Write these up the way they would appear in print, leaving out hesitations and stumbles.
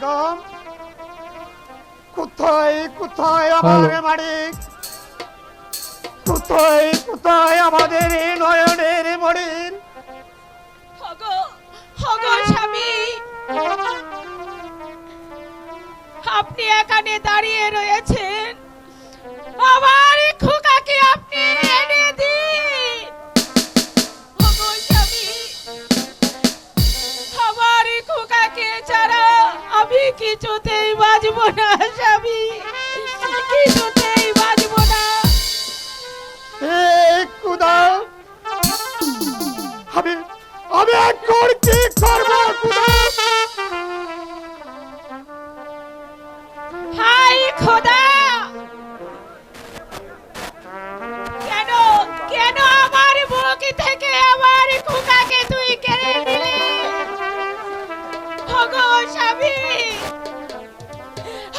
বেগম, কোথায় কোথায় আমার মানিক, কোথায় কোথায় আমাদের এই নয়নের মনির? হগো হগো স্বামী, আপনি এখানে দাঁড়িয়ে রয়েছেন, আমার খোকাকে আপনি এনে দিন। হগো স্বামী, আমার খোকাকে ছাড়া আমি কিছুতেই বাঁচব না স্বামী, কিছুতেই বাঁচব না। হে খুদা, আমি আমি এখন কি করব খুদা? হাই খোদা, কেন কেন আমার বুক থেকে আমার খোকাকে তুই কেড়ে নিলি? ওগো স্বামী,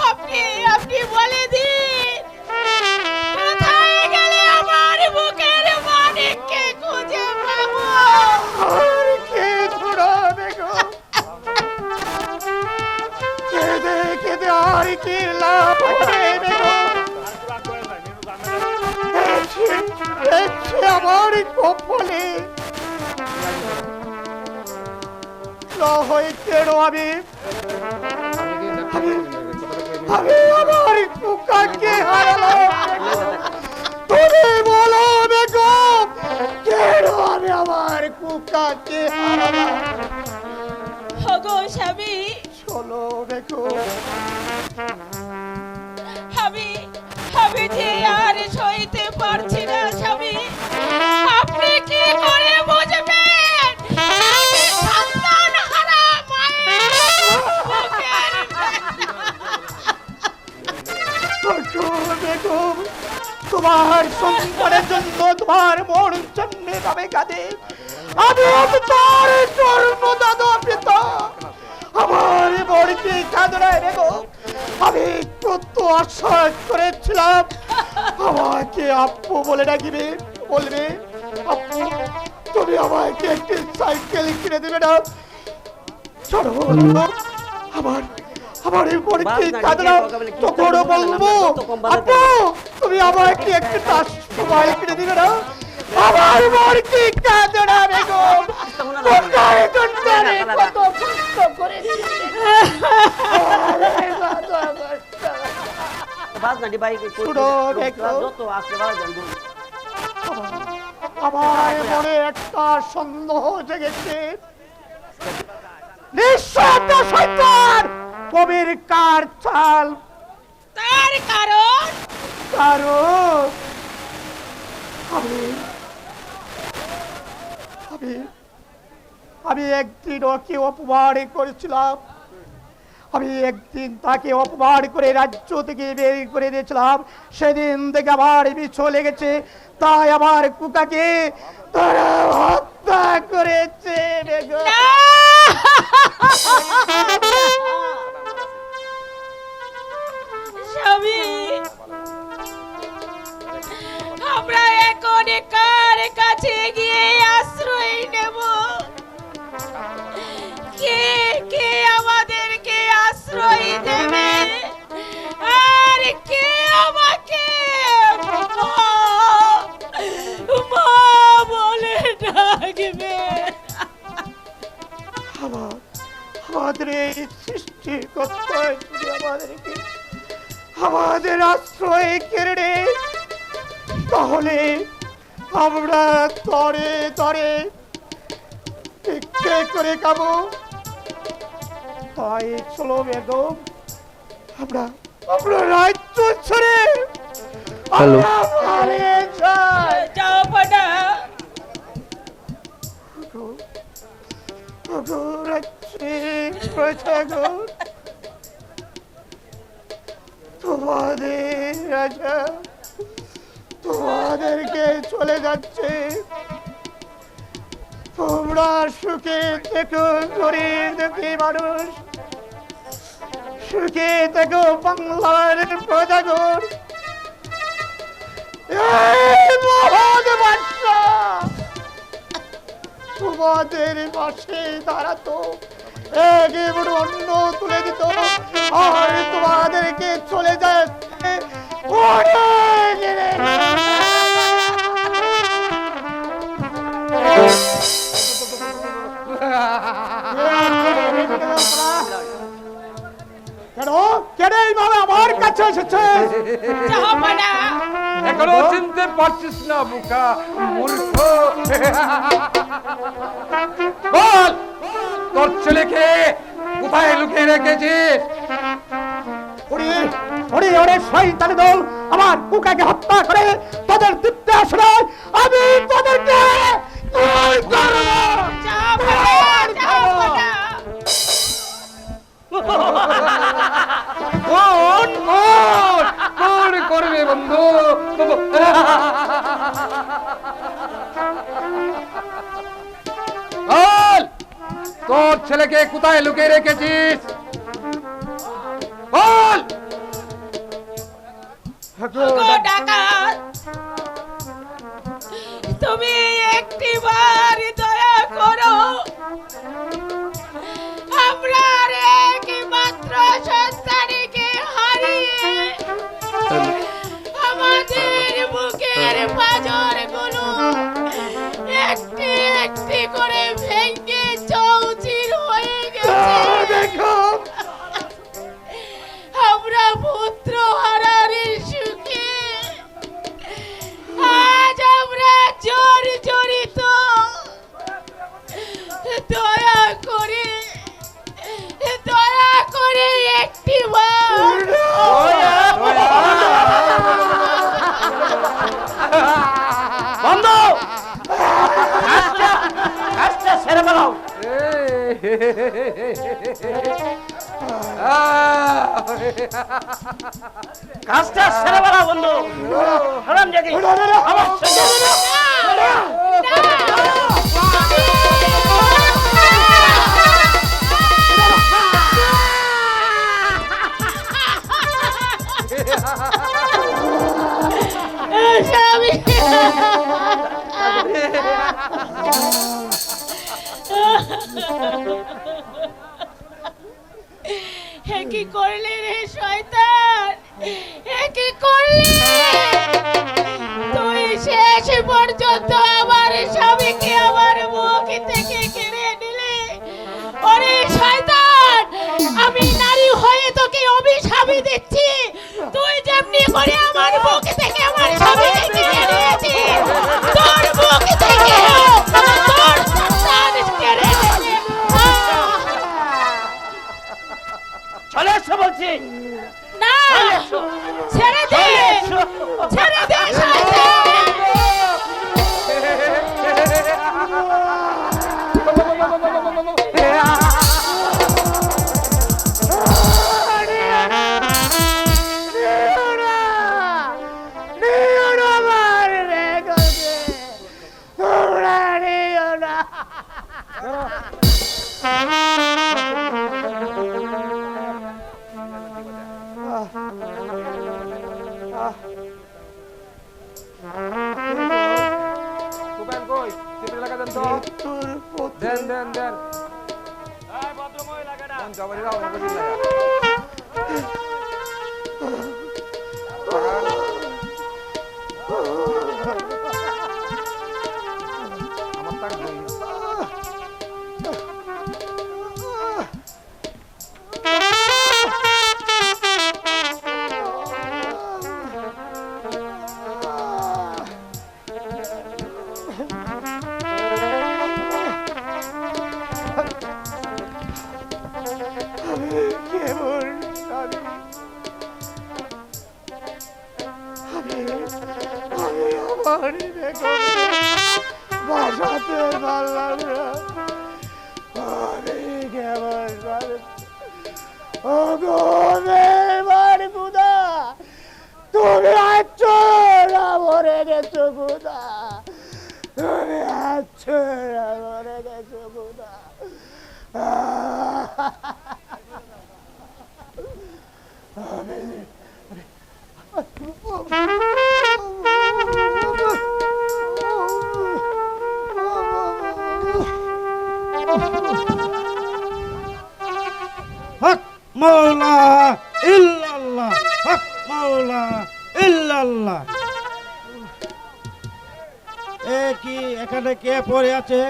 আপনি আপনি বলে দিন, কোথায় গেলে আমার বুকের মানিককে খুঁজে পাবো? আর কে ছুড়াবে গো? কেঁদে কেঁদে আর কি লাভ হবে বেগম? আমার কপালে হইতেন আমি আমি আমার কুকাকে হারালাম। তুমি বলো বেগম, কেন আমি আমার কুকাকে হারালাম? ওগো স্বামী, চলো বেগম, আমি আমি যে আর সইতে পারছি না স্বামী, আপনি কি করে বুঝবেন আমি সন্তান হারা মায়ের বুকের বেগম, তোমার সন্তানের জন্য, তোমার মন জন্য তবে কাঁদে আমি তার জন্মদাতা পিতা। আমার বড়কে কাঁদরায় বেগম, আমি কত আশা করেছিলাম আমাকে আপু বলে ডাকিবে, বলবে আপু তুমি আমাকে একটি সাইকেল কিনে দেবে না? চলো আমার আমার এই বড়কে কাঁদলাম, তখনও বলবো আপু তুমি আমাকে একটি মোবাইল কিনে দিবে না? আমার বড়কে কাঁদরা বেগম, কোথায় কোথায় কত কষ্ট করে আমার মনে একটা সন্দেহ জেগেছে, নিঃস্বার্থ শয়তান কবির কার চাল। তার কারণ কারণ আমি আমি আমি একদিন ওকে অপমান করেছিলাম, আমি একদিন তাকে অপমান করে রাজ্য থেকে বের করে দিয়েছিলাম, সেদিন থেকে আমার পিছু লেগেছে, তাই আমার কুকাকে তারা হত্যা করেছে বেগম। স্বামী, আমরা এখন কার কাছে গিয়ে আশ্রয় নেব? কে কে আমাদেরকে আশ্রয় দেবে? আর কে আমাকে মা বলে ডাকবে? আমাদের এই সৃষ্টিকর্তা যদি আমাদেরকে আমাদের আশ্রয় কেড়ে নেয়, তাহলে আমরা তরে তরে ভিক্ষে করে খাবো। তাই চলো বেগম, আমরা আমরা রাজ্য ছেড়ে আমরা পালিয়ে যাই। যাও পানা, তোমাদের রাজা তোমাদেরকে চলে যাচ্ছে, তোমরা সুখে থেকো, গরিব দুঃখী মানুষ সুখে থেকো, বাংলার প্রজাগণ। এই মহান বাদশা তোমাদের পাশে দাঁড়াতো, একেবারে অন্ন তুলে দিত আর তোমাদেরকে চলে যায় কেন কেন এইভাবে আমার কাছে এসেছে? জাহাপনা এখনো চিনতে পারছিস না বোকা মূর্খ? বল তোর ছেলেকে কোথায় লুকিয়ে রেখেছিস? ওরে ওরে ওরে শয়তানি দল আমার কুকাকে হত্যা করে তোদের তৃপ্তি আসলে আমি তোদেরকে কি করব? জাহাপনা কোন কোন কোন করবে বন্ধু? বল তোর ছেলেকে কোথায় লুকিয়ে রেখেছিস? বল গো ডাকাত, তুমি একটিবার দয়া করো, আমরা আর একমাত্র সন্তানকে হারিয়ে আমাদের বুকের পাঁজরগুলো একটি একটি করে ভেঙে চৌচির হয়ে গেছে। দেখো আমরা পুত্র হারানোর সুখে আজ আমরা জর্জরিত। দয়া করে একটি বার বন্ধ কাজটা ছেড়ে ফেলাও। কাজটা ছেড়ে ফেলাও বন্ধু। হারাম জাতি আমার স্বামী কি করলি রে শয়তান, কি করলি তুই? শেষ পর্যন্ত আমার স্বামীকে আমার মুখ থেকে কেড়ে নিলি। ওরে শয়তান, আমি নারী হয়ে তোকে অভিশাপ দিচ্ছি, তুই যেমনি করে আমার মুখ থেকে আমার স্বামীকে কেড়ে নিয়েছিস, তোর মুখ থেকে তোর সন্তান কেড়ে নিলি। চলে এসো বলছি। না, ছেড়ে দে, ছেড়ে দে শয়তান। সুবেন কই? টিপে লাগা দেন তো। দেন দেন দেন। এই ভদ্রমহিলা লাগাটা। কোন জবারি দাও ওকে দিন লাগা। আমার তাক বই। বাসাতে পারলাম না, আমি কেমন গুদা, তুমি আছো না মরে গেছো গুদা, তুমি আছো না মরে গেছো গুদা। মাওলা ইল্লাল্লাহ, হক মাওলা ইল্লাল্লাহ। এ কি এখানে কে পড়ে আছে?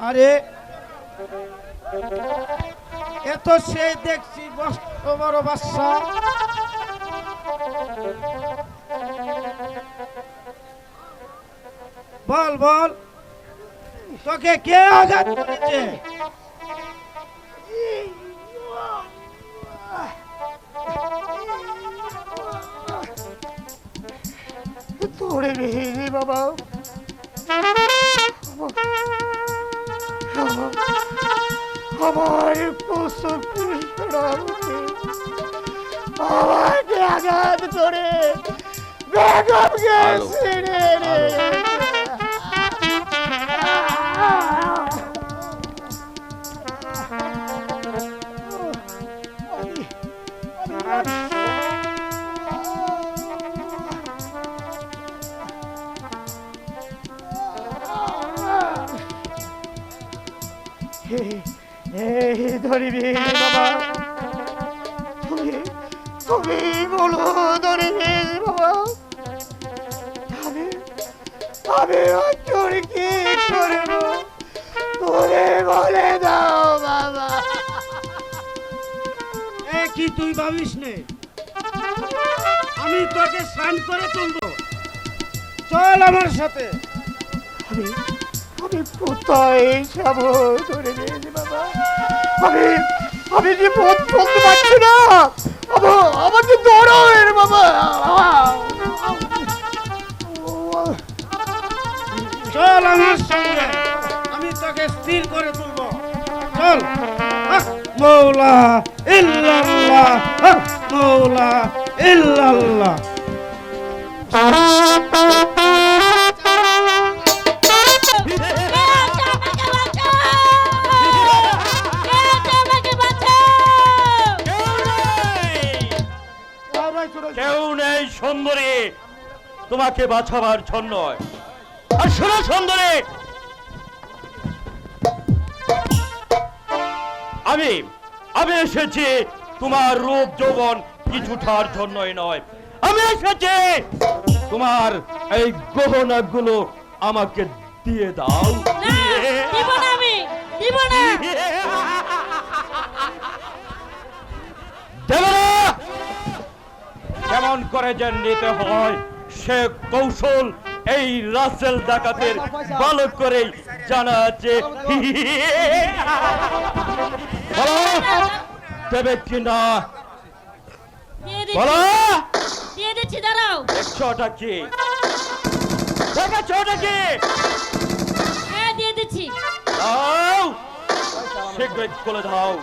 আরে এত সে দেখছি বস্ত বড় বাচ্চা। বল বল, তোকে কে আঘাত করেছে? ধরে রে বাবা, আমার কুসুম আমাকে আঘাত করে বেগম গেছে রে। এই ধরিবি বাবা, তুমি তুমি বলো ধরিবি বাবা, আমি আমি তোর কি করব তোরে বলে দাও বাবা। এ কি তুই ভাবিস নে আমি তোকে স্নান করে তুলবো? চল আমার সাথে। আমি আমি কোথায় যাব ধরে নিয়েছি বাবা, আমি আমি যে পথ চলতে পারছি না, আমাকে ধরো এর বাবা। চল আমার সঙ্গে, আমি তোকে স্থির করে তুলবো। চল। হক মাওলা ইল্লাল্লাহ, হক মাওলা ইল্লাল্লাহ। কেউ নেই সুন্দরী তোমাকে বাঁচাবার জন্য। আর শোনো সুন্দরী, আমি আমি এসেছি তোমার রূপ যৌবন কিছুটার জন্যই নয়, আমি এসেছি তোমার এই গহনাগুলো আমাকে দিয়ে দাও। দিব না, আমি দিব না। দেব না? কেমন করে যে নিতে হয় সে কৌশল এই রাসেল ডাকাতের ভালো করেই জানা আছে। বলো দেবে কিনা দিয়ে বলো। দিচ্ছি, দিয়ে দিচ্ছি, দাঁড়াও। দেখছোটা কি দেখছোটা কি? হ্যাঁ দিয়ে দিচ্ছি। দাও শীঘ্রই খুলে দাও।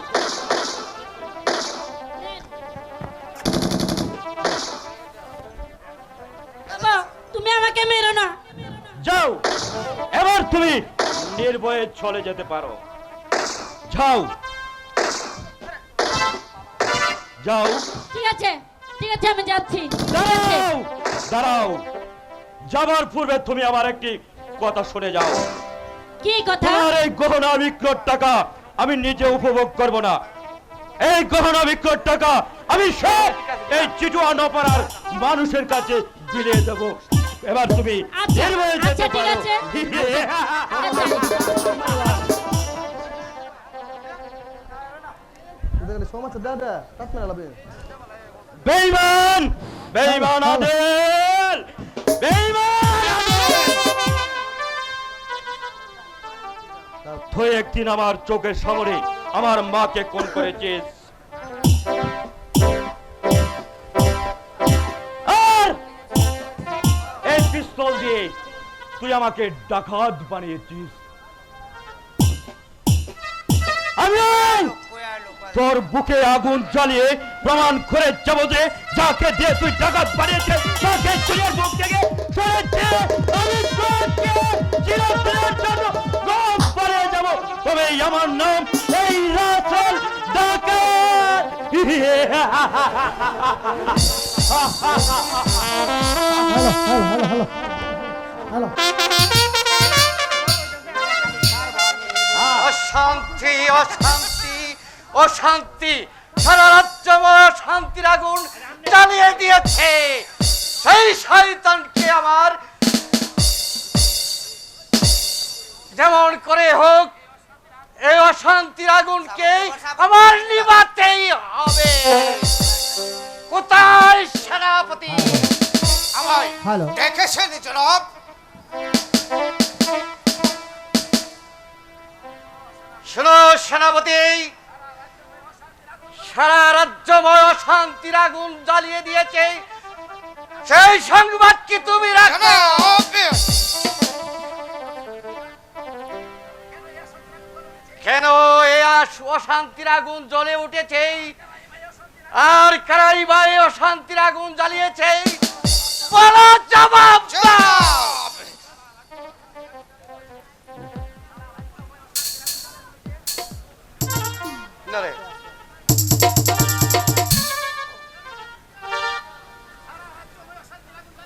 বাবা, তুমি আমাকে মেরো না। যাও, এবার তুমি নির্ভয়ে চলে যেতে পারো। যাও যাও। ঠিক আছে, ঠিক আছে, আমি যাচ্ছি। দাঁড়াও দাঁড়াও, যাবার পূর্বে তুমি আমার একটি কথা শুনে যাও। কি কথা? তোমার এই গহনা বিক্রয়ের টাকা আমি নিজে উপভোগ করব না, এই গহনা বিক্রয়ের টাকা আমি সব এই চিটুয়া নপাড়ার মানুষের কাছে বিলিয়ে দেব। এবার তুমি আচ্ছা, নির্ভয়ে যেতে আচ্ছা, ঠিক পারো। আছে। বেঈমান বেঈমান আদেল বেঈমান আদেল, তুই একদিন আমার চোখের সামনে আমার মাকে খুন করেছিস, আর এই পিস্তল দিয়ে তুই আমাকে ডাকাত বানিয়েছিস। আমি তোর বুকে আগুন জ্বালিয়ে প্রমাণ করে যাব যে যাকে দিয়ে তুই ডাকাত বানিয়েছিস তাকে চুলের বুক থেকে সরেছে আমি তোকে চিরদিনের জন্য গপ বানিয়ে যাব। তবে আমার নাম এই রাসেল ডাকাত। অশান্তি অশান্তি অশান্তি সারা রাজ্য শান্তির আগুন জ্বালিয়ে দিয়েছে। সেই শয়তানকে আমার যেমন করে হোক এই অশান্তির আগুনকে আমার নিভাতেই হবে। কোথায় সেনাপতি? আমায় দেখেছেন জনাব? শোনো সেনাপতি, সারা রাজ্যময় অশান্তির আগুন জ্বালিয়ে দিয়েছে, সেই সংবাদ কি তুমি রাখো? কেন এই অশান্তির আগুন জ্বলে উঠেছে আর কারাই বা এই অশান্তির আগুন জ্বালিয়েছে? বলো, জবাব দাও। না রে,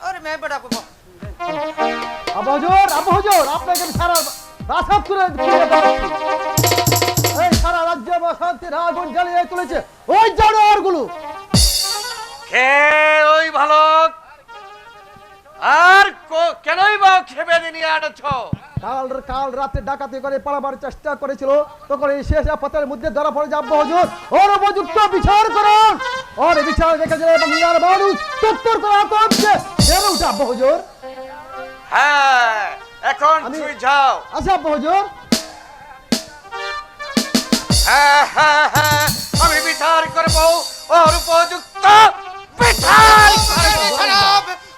अरे मैं बड़ा पापा আবু হুজুর আপনাকে আমি সারা রাসাত করে এই সারা রাজ্যে অশান্তির আগুন জ্বালিয়ে তুলেছে ওই জানোয়ারগুলো। কে ওই ভালো আর কেনই বা খেপে নিয়ে আনছ? কাল রাতে ডাকাতি করে পালাবার চেষ্টা করেছিল, তখন এই শেষ পথের মধ্যে ধরা পড়ে যাবো হুজুর। ওর উপযুক্ত বিচার করুন, ওর বিচার দেখে যে বাংলার মানুষ তত্তর করে আতঙ্কে বেড়ে উঠে আব্বা হুজুর। হ্যাঁ, এখন তুই যাও। আচ্ছা আব্বা হুজুর। হ্যাঁ হ্যাঁ হ্যাঁ, আমি বিচার করবো, ওর উপযুক্ত বিচার করবো।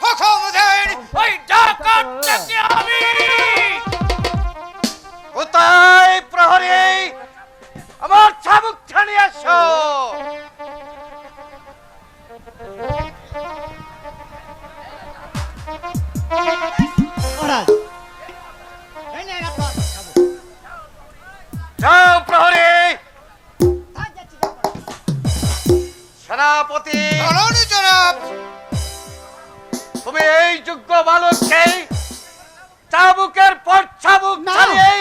হুকুম দেন ওই ডাকাতটাকে আমি। কোথায় প্রহরী? আমার চাবুকটা নিয়ে আসো। যাও প্রহরী। সেনাপতি, তুমি এই যোগ্য বালককে চাবুকের পর চাবুক চালিয়ে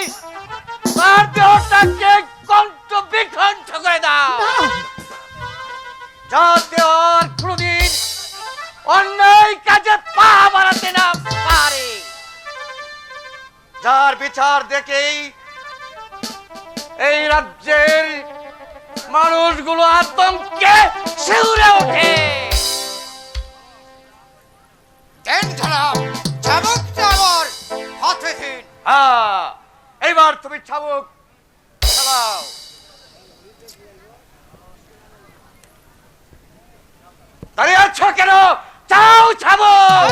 তার দেহটাকে কণ্ঠ বিকণ্ঠ করে দাও, যাতে আর কোনদিন অন্যায় কাজে পা বাড়াতে না পারে। যার বিচার দেখেই এই রাজ্যের মানুষগুলো আতঙ্কে শিউরে ওঠে। এইবার তুমি চাবুক চালাও। দাঁড়িয়ে আছো কেন? চাও চাবুক।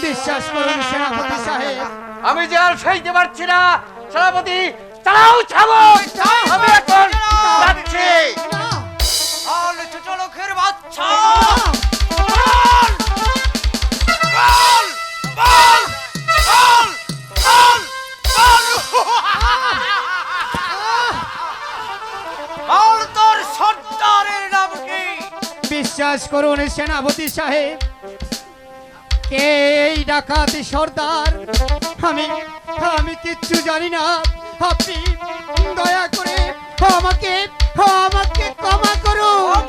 বিশ্বাস করুন সেনাপতি সাহেব, আমি যে আর সইতে পারছি না। সেনাপতি, চালাও চাবুক। আমি এখন যাচ্ছি। ছোট লোকের বাচ্চা তোর সর্দারের নাম কি? বিশ্বাস করুন সেনাপতি সাহেব, কে এই ডাকাতি সর্দার আমি কিচ্ছু জানি না। আপনি দয়া করে আমাকে ক্ষমা করুন।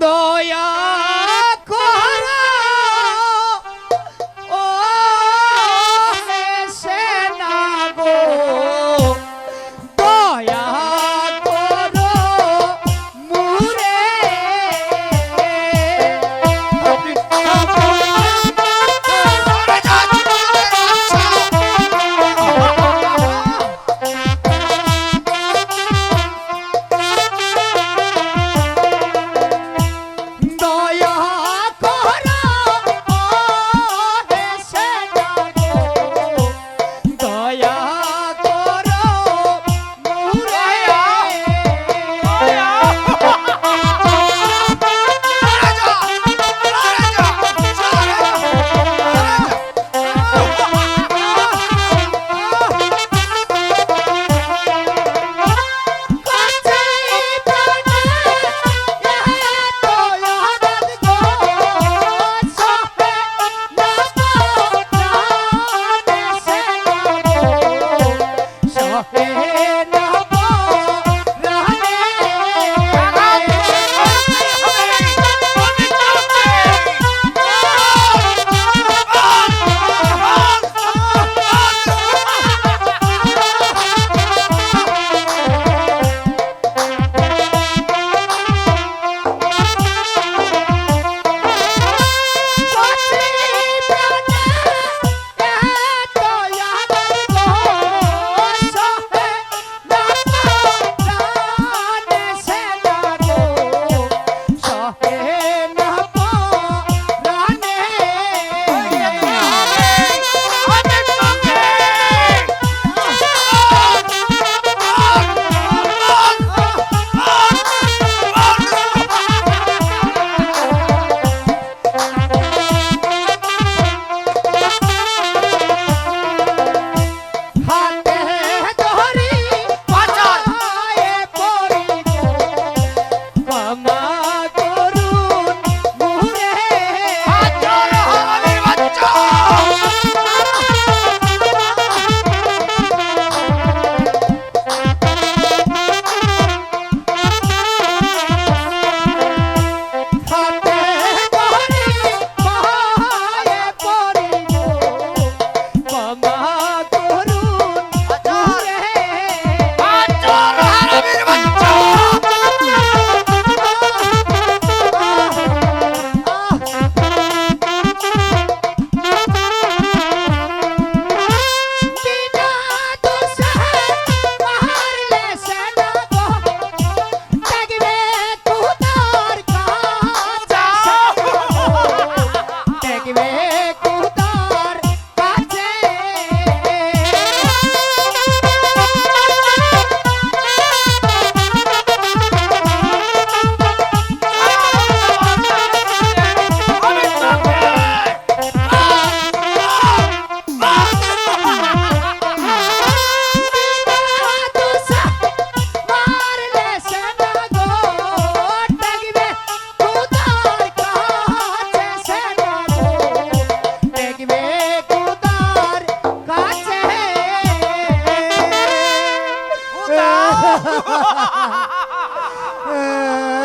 দয়া করো ও সেনা গো, দয়া করো মুরে। দয়া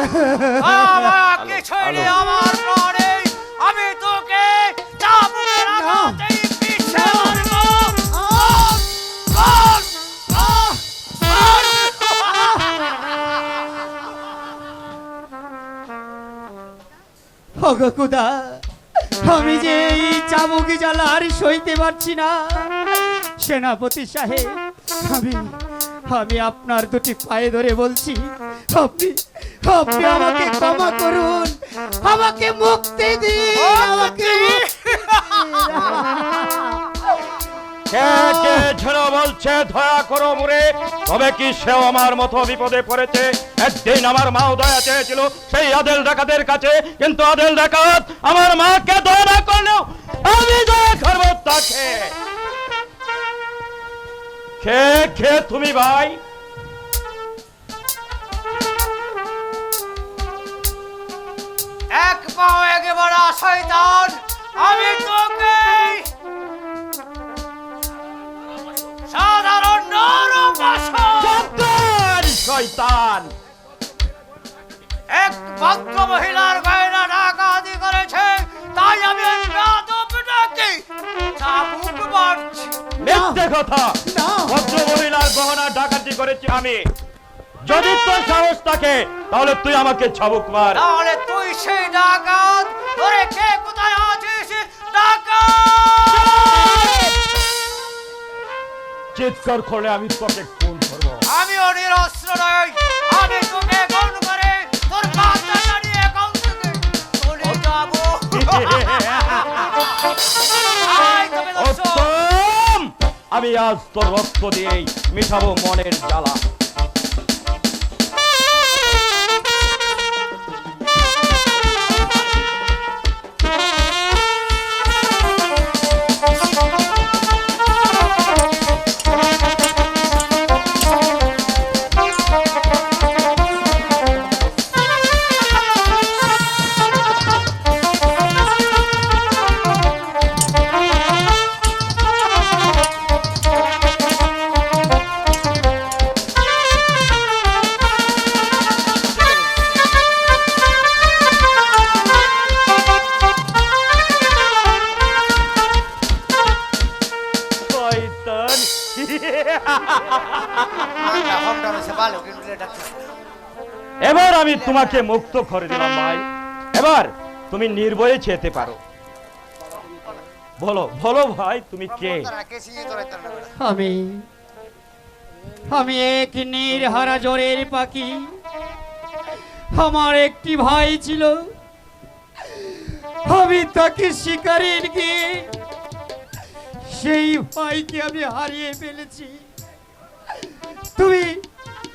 আমার কিছুই নেই আমার প্রাণে, আমি তোকে চাবুকের আঘাতেই পিষে মারবো। ওগো খোদা, আমি যে এই চাবুকি জ্বালা আর সইতে পারছি না। সেনাপতি সাহেব, আমি আপনার দুটি পায়ে ধরে বলছি, আপনি আপনি আমাকে ক্ষমা করুন, আমাকে মুক্তি দিন, আমাকে কে কে যেন বলছে দয়া করো মোরে, তবে কি সেও আমার মতো বিপদে পড়েছে? একদিন আমার মাও দয়া চেয়েছিল সেই আদেল ডাকাতের কাছে, কিন্তু আদেল ডাকাত আমার মাকে দয়া না করলেও আমি দয়া করবো তাকে। কে কে তুমি ভাই? এক পাও একেবারে শয়তান, আমি তোকে সাধারণ শয়তান শয়তান এক ভদ্র মহিলার গয়না ডাকাতি করেছে, তাই আমি ওই বেয়াদবটাকে চাবুক মারছি। মিথ্যে কথা। ভদ্র মহিলার গহনা ডাকাতি করেছি আমি। যদি তোর সাহস থাকে তাহলে তুই আমাকে চাবুক মার। তাহলে তুই সেই ডাকাত, ধরে কে কোথায় আছিস ডাকাত? চিৎকার করলে আমি তোকে খুন করবো। আমিও নিরস্ত্র নই, আমি তোকে খুন করে তোর পাতা নাড়িয়ে এখান থেকে চলে যাবো। আয় তবে দর্শক। উত্তম! আমি আজ তোর রক্ত দিয়েই মিটাবো মনের জ্বালা। এবার আমি তোমাকে মুক্ত করে দিলাম ভাই, এবার তুমি নির্ভয়ে যেতে পারো। বলো বলো ভাই, তুমি কে? আমি এক নির্হারা জ্বরের পাখি। আমার একটি ভাই ছিল, আমি তাকে শিকারে গিয়ে সেই ভাইকে আমি হারিয়ে ফেলেছি। তুমি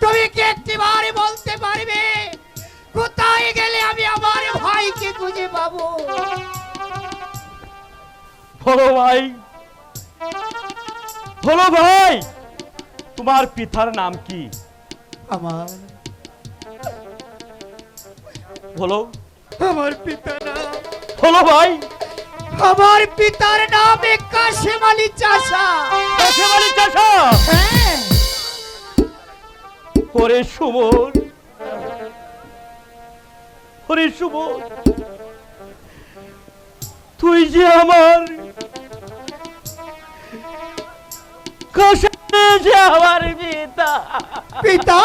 তুমি কি একটিবার বলতে পারবে কোথায় গেলে আমি আমার ভাইকে খুঁজে পাবো? বলো ভাই, বলো ভাই, তোমার পিতার নাম কি? আমার বলো আমার পিতার নাম, বলো ভাই। আমার পিতার নাম কাশেম আলী চাষা। কাশেম আলী চাষা? হ্যাঁ। ওরে সুমন, ওরে সুমন, তুই যে আমার যে আমার পিতা। পিতা?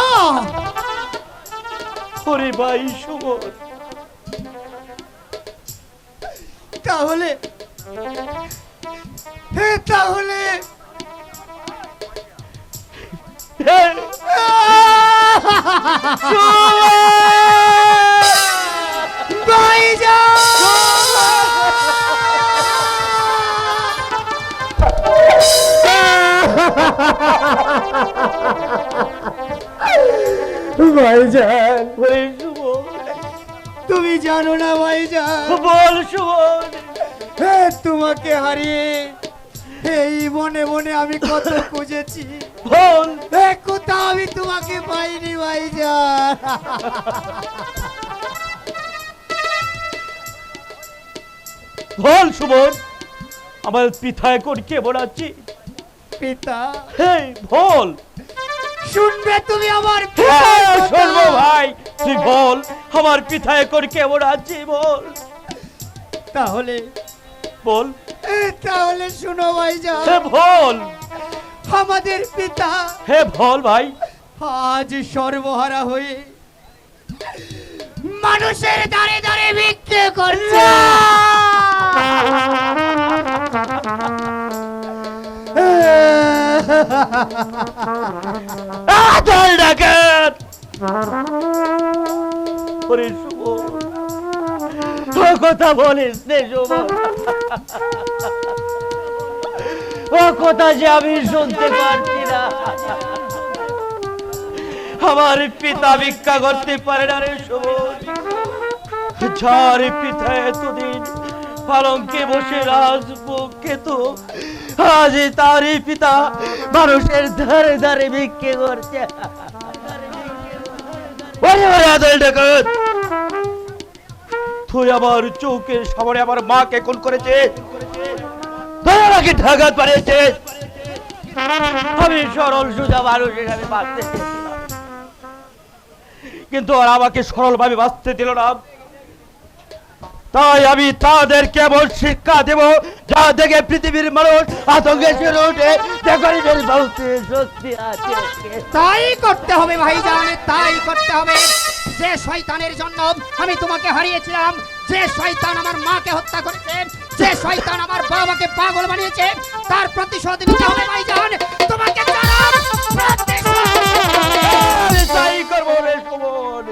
ওরে ভাই সুমন, তাহলে তাহলে ভাইজান, তুমি জানো না ভাইজান, বল সুমন, তোমাকে হারিয়ে এই মনে মনে আমি কত খুঁজেছি। বল কোথাও আমি তোমাকে পাইনি ভাইজান। বল সুমন, আমার পিতা এখন কেমন আছে? পিতা? বল। শুনবে তুমি আমার শুনবো ভাই, তুই বল আমার পিতা এখন কেমন আছে বল, তাহলে বল তাহলে শুনো ভাইজান, হে বল, আমাদের পিতা হে বল ভাই। আজ সর্বহারা হয়ে মানুষের দ্বারে দ্বারে ভিক্ষে করছে। আদল ডাকাত ওরে সুমন, ও কথা বলিস নে সুমন, ও কথা যে আমি শুনতে পারছি না। আমার পিতা ভিক্ষা করতে পারে না রে সুমন, যার পিতা এতদিন পালঙ্কে বসে রাজভোগ খেত, আজ তারই পিতা মানুষের ধারে ধারে ভিক্ষে করছে। ওরে ওরে আদল ডাকাত, তুই আমার চৌকের সামনে আমার মাকে খুন করেছে, তুই আমাকে ঢাকাত পাঠিয়েছে। আমি সরল সোজা মানুষের আমি বাঁচতে চেয়েছিলাম, কিন্তু আর আমাকে সরল ভাবে বাঁচতে দিল না। তাই আমি তাদের কেবল শিক্ষা দেব, যা দেখে পৃথিবীর মানুষ আতঙ্কে শুরু উঠে গরিবের বলতে সত্যি আছে। তাই করতে হবে ভাইজান, তাই করতে হবে। যে শয়তানের জন্য আমি তোমাকে হারিয়েছিলাম, যে শয়তান আমার মাকে হত্যা করেছে, যে শয়তান আমার বাবাকে পাগল বানিয়েছে, তার প্রতিশোধ নিতে হবে ভাইজান। তোমাকে চরম প্রতিশোধ। আমি তাই করবো রে সুমন।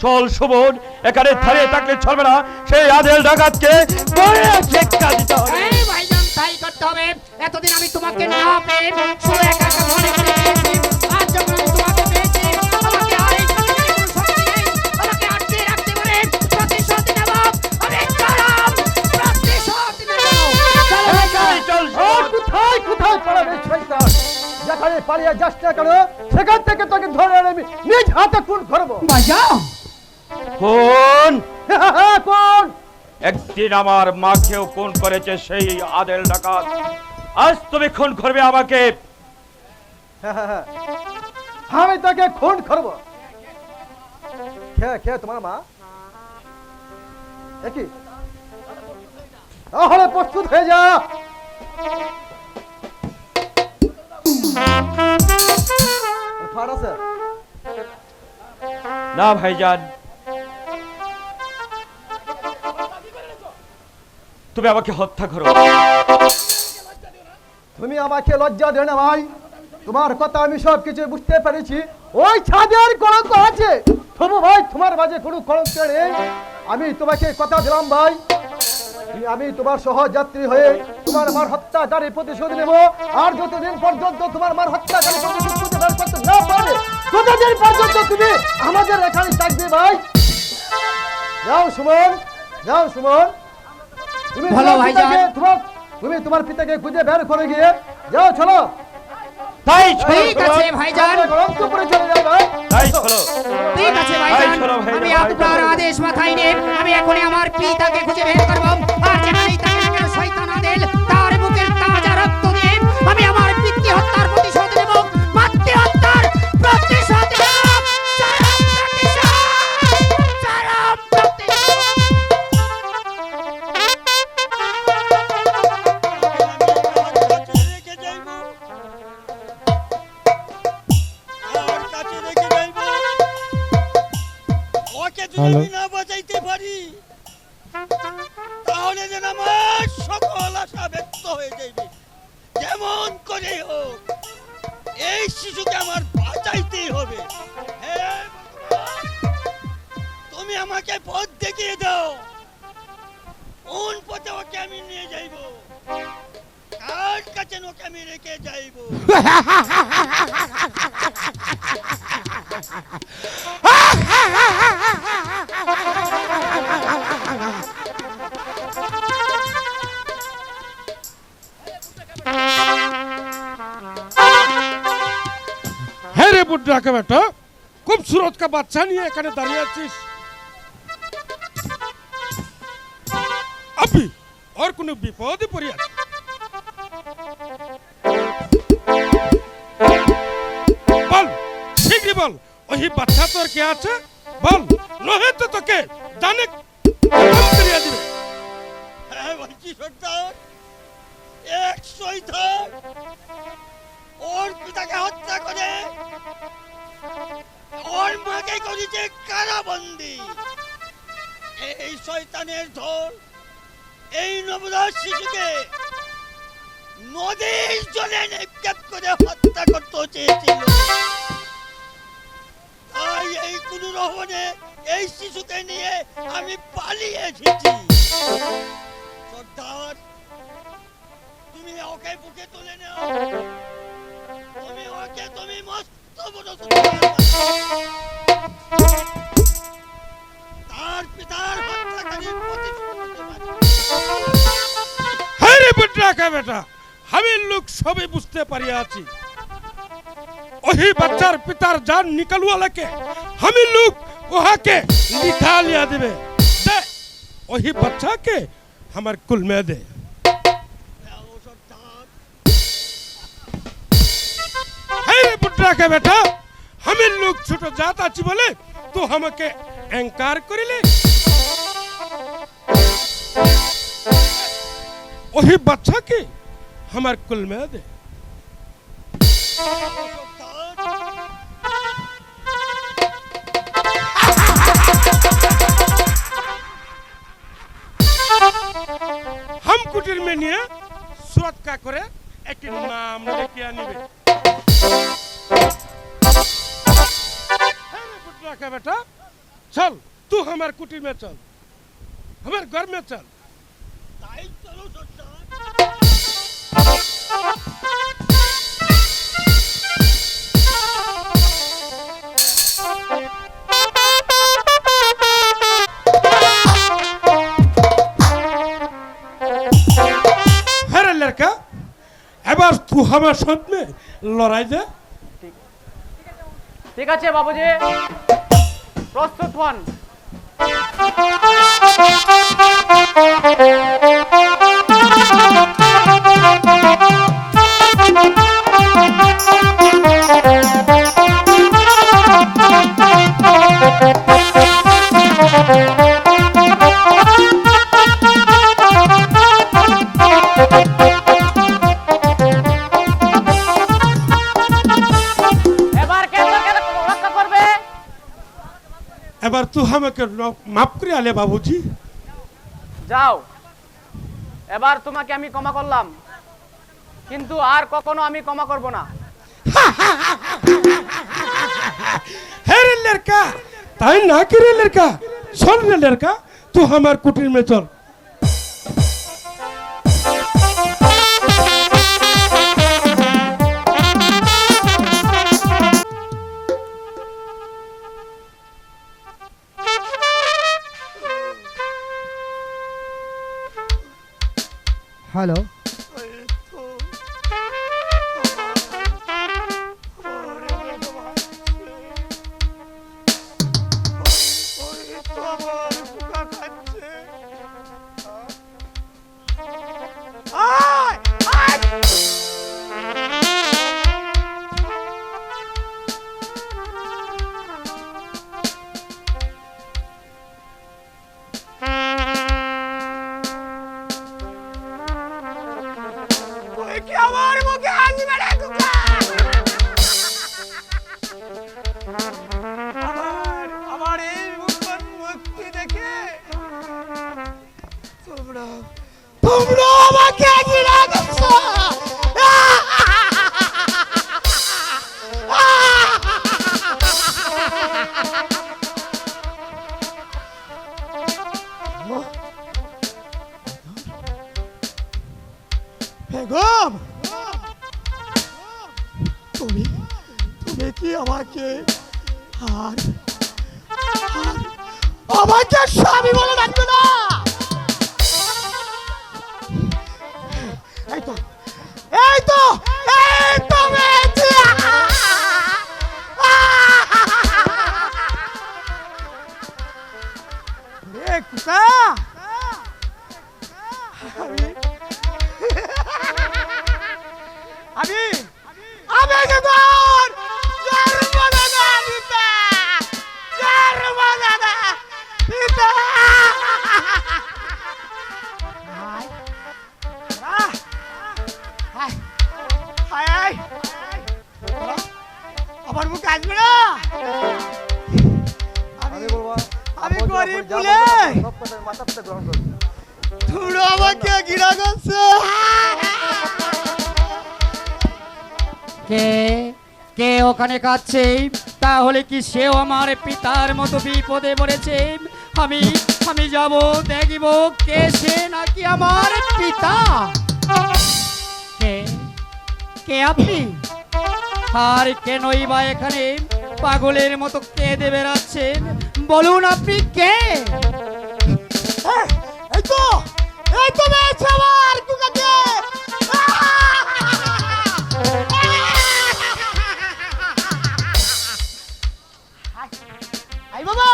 চল সুমন, এখানে দাঁড়িয়ে থাকলে চলবে না, সেই আদেল ডাকাতকে বড় শিক্ষা দিতে হবে। এই ভাইজান, তাই করতে হবে। এতদিন আমি তোমাকে না পেয়ে শুধু একা একা মনে করে গিয়েছি। আজ যখন আমি তোমাকে পেয়েছি, আমাকে আর এই পৃথিবীর কোনো শক্তি নেই আমাকে আটকে রাখতে পারে। প্রতিশোধ নেব, আমি চরম প্রতিশোধ নেব। চলো ভাইজান। চল কোথায় কোথায় পালাবে শয়তান? যেখানে পালিয়ে যাস না কেন, সেখান থেকে তোকে ধরে এনে আমি নিজ হাতে খুন করবো। ভাইজান, কোন কোন একদিন আমার মাকেও খুন করেছে সেই আদেল ডাকাত, আজ তুমি খুন করবে আমাকে। আমি তোকে খুন করবো। খেয়ে তোমার মা দেখি, তাহলে প্রস্তুত হয়ে যা। ফাট আছে না ভাইজান, তুমি আমাকে হত্যা করো। তুমি আমাকে লজ্জা দেও না ভাই, তোমার কথা আমি সব কিছু বুঝতে পেরেছি। ওই ছাদের কলঙ্ক আছে, তবু ভাই তোমার মাঝে কোনো কলঙ্ক নেই। আমি তোমাকে কথা দিলাম ভাই, আমি তোমার সহযাত্রী হয়ে তোমার মার হত্যাকারী প্রতিশোধ নেব। আর যতদিন পর্যন্ত তোমার মার হত্যাকারী প্রতিশোধ করতে না পারে, ততদিন পর্যন্ত তুমি আমাদের এখানে থাকবে ভাই। যাও সুমন, যাও সুমন, তুমি ভালো ভাইজান। তুমি তোমার পিতাকে খুঁজে বের করে গিয়ে যাও। চলো তাই চলো ঠিক আছে ভাইজান, অন্তঃপুরে চলে যাও ভাই। তাই চলো। ঠিক আছে ভাইজান। চলো ভাই, আমি ভাই, আপনার চলো। আদেশ মাথায় নিয়ে আমি এখনই আমার পিতাকে খুঁজে বের করব। আর যেখানেই থাকে না কেন শয়তান আদেল, তার বুকের তাজা রক্ত দিয়ে আমি আমার পিতৃ হত্যার প্রতিশোধ নেব। মাতৃ হত্যার প্রতিশোধ নেব। চরম প্রতিশোধ, চরম প্রতিশোধ। রেখে যাইব, ওর কাছে রেখে যাইব। ওকে যদি আমি না বাঁচাইতে পারি, তাহলে যেন আমার সকল আশা ব্যক্ত হয়ে যাইবে। যেমন করে হোক এই শিশুকে আমার বাঁচাইতেই হবে। হে ভগবান, তুমি আমাকে পথ দেখিয়ে দাও, কোন পথে ওকে আমি নিয়ে যাইব, কার কাছে ওকে আমি রেখে যাইব। হ্যাঁ রে বুড্ढा का बेटा, खूबसूरत का বাচ্চা নিয়ে এখানে দাঁড়িয়ে আছিস। আপনি আর কোনো বিপদে পড়ে আছে? বল, শীঘ্রই বল, ওই বাচ্চা তোর কে আছে বল, নহে তো তোকে জানে করিয়া দিবে। হ্যাঁ বলছি সর্দার, এক শয়তান ওর পিতাকে হত্যা করে ওর মাকে করেছে কারাবন্দি। এই শয়তানের ধর এই নবজাত শিশুকে নদীর জলে নিক্ষেপ করে হত্যা করতে চেয়েছিল। তাই এই কোন রহনে এই শিশুকে নিয়ে আমি পালিয়ে এসেছি। সর্দার, তুমি ওকে বুকে তুলে নাও, তুমি মস্ত বড় তার পিতার হত্যাকারীর প্রতিশোধ নিতে পারি। হ্যাঁ রে বুড্রাকা বেটা, আমি লোক সবই বুঝতে পারিয়াছি। ওই বাচ্চার পিতার জান নিকালওয়ালাকে আমি লোক ওহাকে নিকালিয়া দিবে। দে ওই বাচ্চাকে আমার কুল মে দে। হ্যাঁ রে বুড্রাকা বেটা, আমি লোক ছোট জাত আছি বলে তো আমাকে অহংকার করিলে। ওই বাচ্চাকে আমার কুল মে দে। हम कुटीर में निये सुरत का करे एक नाम लेके आनिबे। का बेटा चल, तू हमारे कुटीर में चल, हमारे घर में चल। তাই চলো সর্দার। अरे लड़का, এবার তুই আমার সামনে লড়াই দে। ঠিক আছে বাবুজি, প্রস্তুত হন। এবার তুই আমাকে মাফ করে আলে বাবুজি। যাও, এবার তোমাকে আমি ক্ষমা করলাম, কিন্তু আর কখনো আমি ক্ষমা করব না। है रे लड़का, ताई ना कि रे लड़का, सुन रे लड़का, तू हमार कुटीर में चल। হ্যালো, আমার এই মুক্তি দেখে তোমরা আমাকে ঘৃণা করছো। বেগম, তুমি তুমি কি আমাকে আর আমাকে স্বামী বলে ডাকবে না? এই তো এই তো এই তো মেয়েছি। রে কুকা, আমি আমি তোর জন্মদাতা দিতে গরিব বলে মাথা পিতা গ্রহণ করবে। তোমরা আমাকে ঘৃণা করছো। কে কে ওখানে কাচ্ছে? তাহলে কি সেও আমার পিতার মতো বিপদে পড়েছে? আমি আমি যাব দেখব কে সে নাকি আমার পিতা। কে কে আপনি? আর কেনই বা এখানে পাগলের মতো কেঁদে বেড়াচ্ছেন? বলুন আপনি কে? এই তো মেয়েছে আমার কুকাকে। আই বাবা,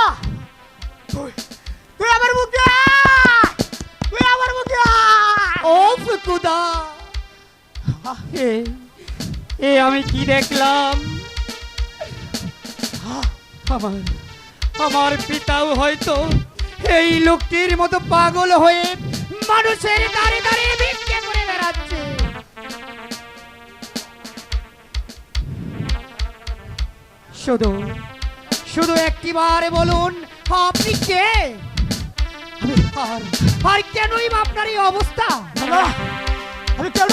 তুই আমার মুখে আয়, তুই আমার মুখে আয়। ও ফুকুদা, এ আমি কি দেখলাম? আমার আমার পিতাও হয়তো এই লোকটির মতো পাগল হয়ে মানুষের দাঁড়ে দাঁড়িয়ে ভিক্ষে করে বেড়াচ্ছে। শুধু শুধু একটিবার বলুন আপনি কে? আর কেনই বা আপনার এই অবস্থা? বাবা, আমি কেন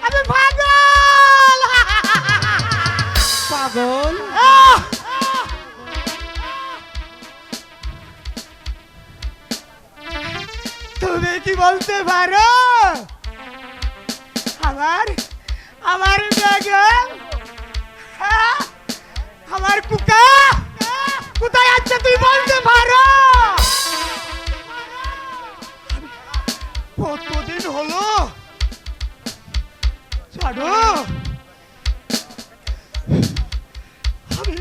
আমি পাগল। পাগল? তুমি কি বলতে পারো আমার বেগম, আমার কুকা কোথায় আছে তুই বলতে পারো? কতদিন হলো ছাড়ো, আমি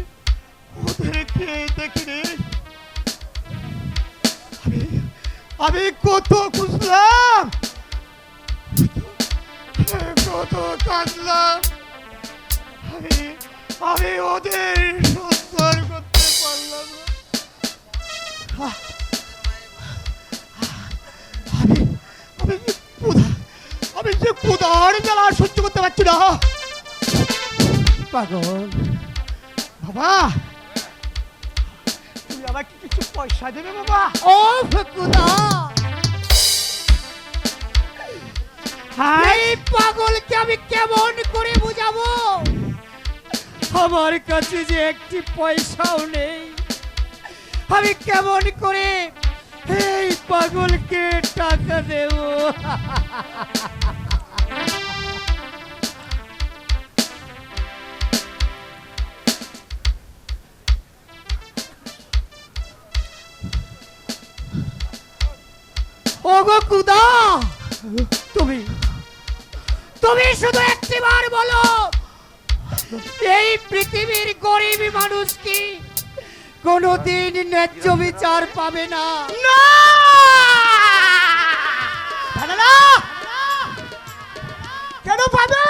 ওদেরকে দেখিনি। আমি কত খুঁজলাম, কত কাঁদলাম, আমি ওদের সুন্দর করতে পারলাম না। আমি যে ক্ষুধার জ্বালা সহ্য করতে পারছি না। পাগল বাবা, তুমি আমাকে কিছু পয়সা দেবে বাবা? ও ফুকুদা, এই পাগলকে আমি কেমন করে বুঝাবো? আমার কাছে যে একটি পয়সাও নেই, আমি কেমন করে এই পাগলকে টাকা দেব? ওগো কুদা, তুমি তুমি শুধু একটিবার বলো, এই পৃথিবীর গরিব মানুষ কি কোনদিন ন্যায্য বিচার পাবে না? কেন পাবে?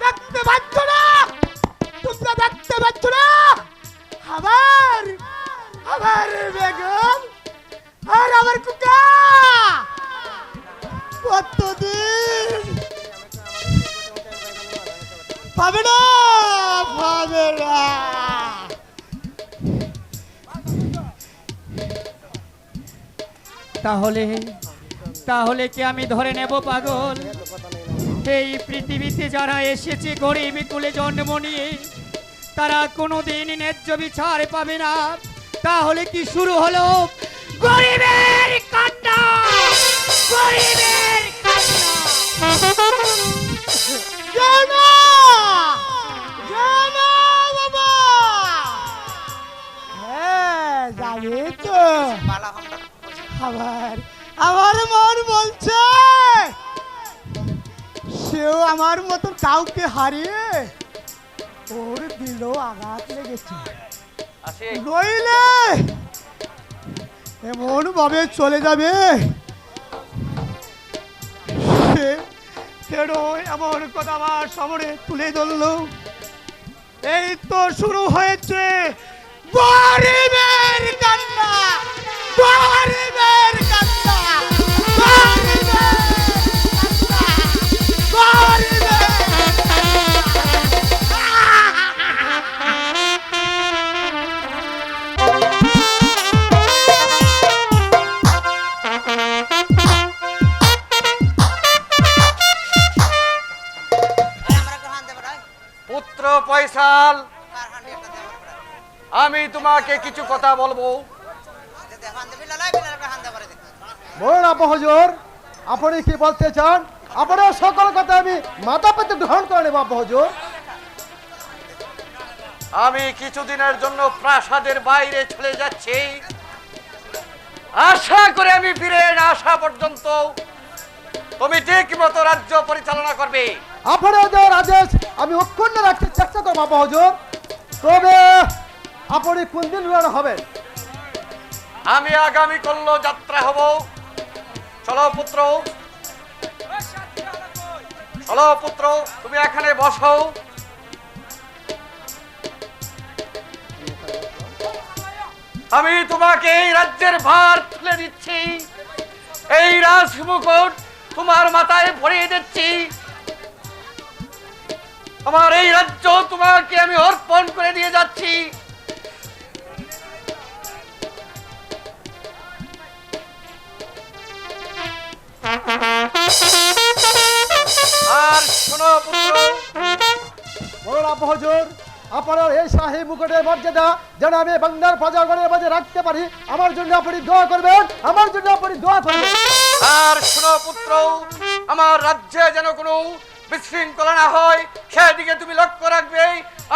দেখতে পাচ্ছ না? তোমরা দেখতে পাচ্ছ না? আমার বেগম আর আমার কুকা কতদিন পাবে না। তাহলে তাহলে কি আমি ধরে নেব পাগল, এই পৃথিবীতে যারা এসেছে গরিব কুলে জন্ম নিয়ে তারা কোনোদিন ন্যায্য বিচার পাবে না? তাহলে কি শুরু হলো গরিবের কান্না, গরিবের কান্না? বাবা, হ্যাঁ জানি তো। আমার মন বলছে সেও আমার মতো কাউকে হারিয়ে ওর দিল আঘাত লেগেছে, নইলে এমন ভাবে চলে যাবে। কেন এমন কথা আমার সামনে তুলে ধরলো? এই তো শুরু হয়েছে গরিবের কান্না, গরিবের কান্না, গরিবের কান্না, গরিবের কান্না। আমি তোমাকে কিছু কথা বলবো। বলুন আপা হুজুর, আপনি কি বলতে চান? আপনার সকল কথা আমি মাথা পেতে গ্রহণ করে নেব আপা হুজুর। আমি কিছুদিনের জন্য প্রাসাদের বাইরে চলে যাচ্ছি। আশা করে আমি ফিরে না আসা পর্যন্ত তুমি ঠিক মতো রাজ্য পরিচালনা করবে। আপনার দেওয়ার আদেশ আমি অক্ষুণ্ণ রাখতে চেষ্টা করবো আপা হুজুর। তবে আপনি কোন দিন রওনা হবেন? আমি আগামী কল্য যাত্রা হব। চলো পুত্র, চলো পুত্র, তুমি এখানে বসো। আমি তোমাকে এই রাজ্যের ভার তুলে দিচ্ছি। এই রাজমুকুট তোমার মাথায় পরিয়ে দিচ্ছি। আমার এই রাজ্য তোমাকে আমি অর্পণ করে দিয়ে যাচ্ছি। আর শোনো পুত্র, বলুন আপা হুজুর, আপনার এই শাহী মুকুটের মর্যাদা যেন আমি বাংলার প্রজাগণের মাঝে রাখতে পারি, আমার জন্য আপনি দোয়া করবেন, আমার জন্য আপনি দোয়া করবেন। আর শোনো পুত্র, আমার রাজ্যে যেন কোনো বিশৃঙ্খলা না হয় সেদিকে তুমি লক্ষ্য রাখবে।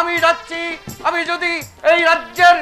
আমি যাচ্ছি। আমি যদি এই রাজ্যের